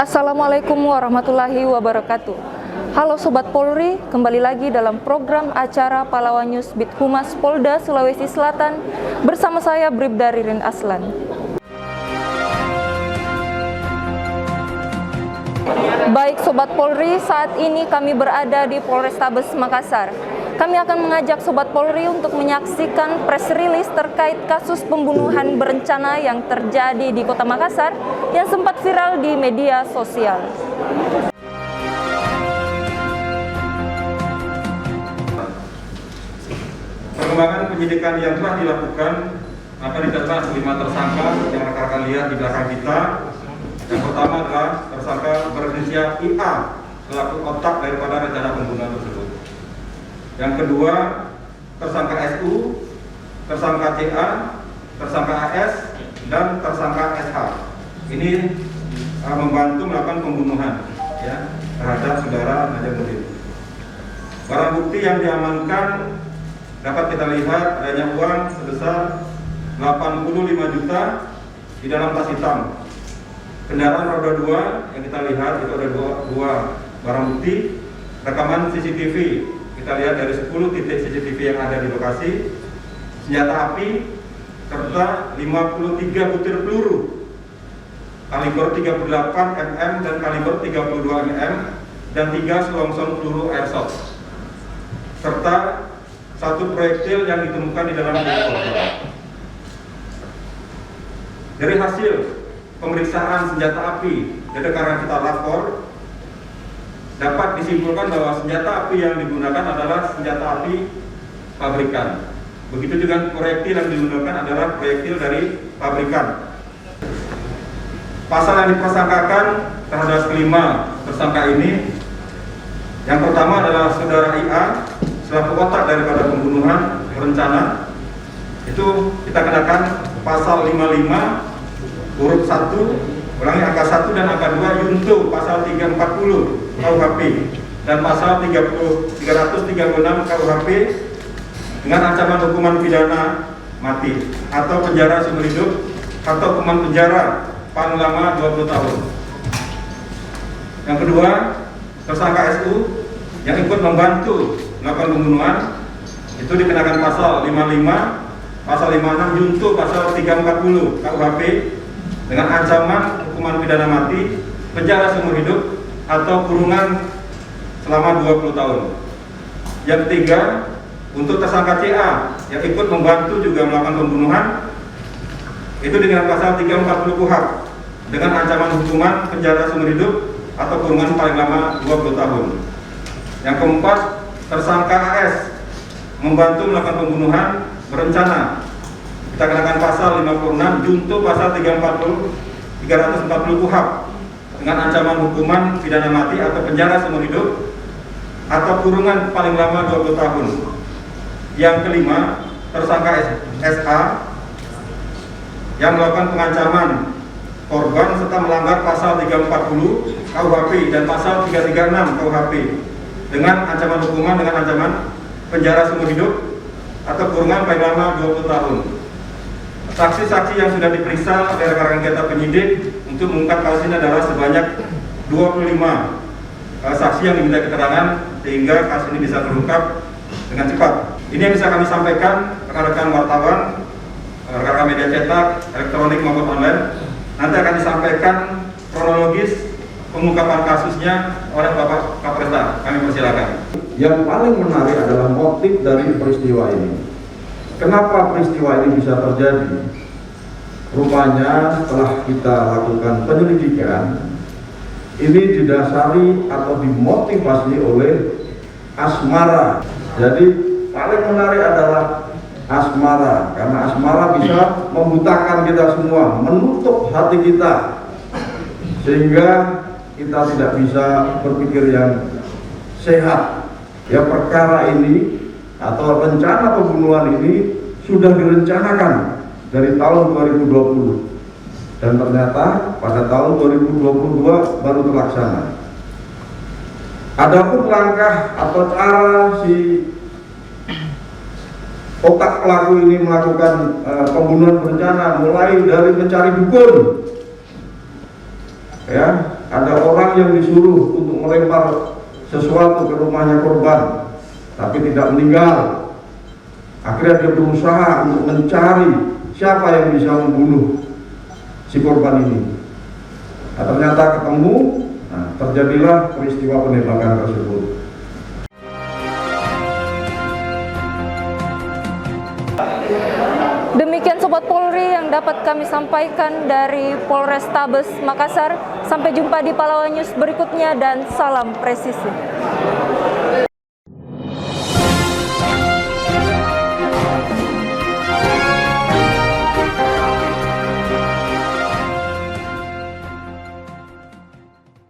Assalamualaikum warahmatullahi wabarakatuh. Halo Sobat Polri, kembali lagi dalam program acara Pahlawan News Bit Humas Polda Sulawesi Selatan bersama saya Bribda Ririn Aslan. Baik Sobat Polri, saat ini kami berada di Polrestabes Makassar. Kami akan mengajak Sobat Polri untuk menyaksikan press release terkait kasus pembunuhan berencana yang terjadi di Kota Makassar yang sempat viral di media sosial. Pengembangan penyidikan yang telah dilakukan akan ditetapkan 5 tersangka yang rekan-rekan lihat di belakang kita. Yang pertama adalah tersangka berinisial IA selaku otak daripada rencana pembunuhan tersebut. Yang kedua, tersangka SU, tersangka CA, tersangka AS, dan tersangka SH. Ini membantu melakukan pembunuhan terhadap saudara Najamuddin. Barang bukti yang diamankan dapat kita lihat adanya uang sebesar 85 juta di dalam tas hitam. Kendaraan roda 2 yang kita lihat itu ada dua barang bukti, rekaman CCTV. Kita lihat dari 10 titik CCTV yang ada di lokasi, senjata api, serta 53 butir peluru kaliber 38 mm dan kaliber 32 mm dan 3 selongsong peluru airsoft, serta 1 proyektil yang ditemukan di dalam tubuh korban. Dari hasil pemeriksaan senjata api dari rekan kita lapor, dapat disimpulkan bahwa senjata api yang digunakan adalah senjata api pabrikan. Begitu juga proyektil yang digunakan adalah proyektil dari pabrikan. Pasal yang dipersangkakan terhadap kelima tersangka ini, yang pertama adalah saudara IA selaku otak daripada pembunuhan berencana. Itu kita kenakan pasal 55 huruf 1, ulangi angka 1 dan angka 2 yunto pasal 340 KUHP dan pasal 336 KUHP dengan ancaman hukuman pidana mati atau penjara seumur hidup atau hukuman penjara paling lama 20 tahun. Yang kedua, tersangka SU yang ikut membantu melakukan pembunuhan itu dikenakan pasal 55, pasal 56 yunto pasal 340 KUHP dengan ancaman hukuman pidana mati, penjara seumur hidup atau kurungan selama 20 tahun. Yang ketiga, untuk tersangka CA yang ikut membantu juga melakukan pembunuhan itu dengan pasal 340 KUHP dengan ancaman hukuman penjara seumur hidup atau kurungan paling lama 20 tahun. Yang keempat, tersangka AS membantu melakukan pembunuhan berencana. Kita kenakan pasal 56 junto pasal 340 KUHP dengan ancaman hukuman pidana mati atau penjara seumur hidup atau kurungan paling lama 20 tahun. Yang kelima, tersangka SA yang melakukan pengancaman korban serta melanggar pasal 340 KUHP dan pasal 336 KUHP dengan ancaman hukuman dengan ancaman penjara seumur hidup atau kurungan paling lama 20 tahun. Saksi-saksi yang sudah diperiksa oleh rekan-rekan kita penyidik untuk mengungkap kasus ini adalah sebanyak 25 saksi yang diminta keterangan sehingga kasus ini bisa terungkap dengan cepat. Ini yang bisa kami sampaikan rekan-rekan wartawan, rekan-rekan media cetak, elektronik maupun online. Nanti akan disampaikan kronologis pengungkapan kasusnya oleh Bapak Kapolresta. Kami persilakan. Yang paling menarik adalah motif dari peristiwa ini. Kenapa peristiwa ini bisa terjadi? Rupanya setelah kita lakukan penyelidikan, ini didasari atau dimotivasi oleh asmara. Jadi paling menarik adalah asmara, karena asmara bisa membutakan kita semua, menutup hati kita, sehingga kita tidak bisa berpikir yang sehat. Ya, perkara ini atau rencana pembunuhan ini sudah direncanakan dari tahun 2020 dan ternyata pada tahun 2022 baru terlaksana. Adapun langkah atau cara si otak pelaku ini melakukan pembunuhan berencana mulai dari mencari dukun, ya, ada orang yang disuruh untuk melempar sesuatu ke rumahnya korban, tapi tidak meninggal. Akhirnya dia berusaha untuk mencari siapa yang bisa membunuh si korban ini. Nah, ternyata ketemu, terjadilah peristiwa penembakan tersebut. Demikian Sobat Polri yang dapat kami sampaikan dari Polrestabes Makassar. Sampai jumpa di Pahlawan News berikutnya dan salam presisi.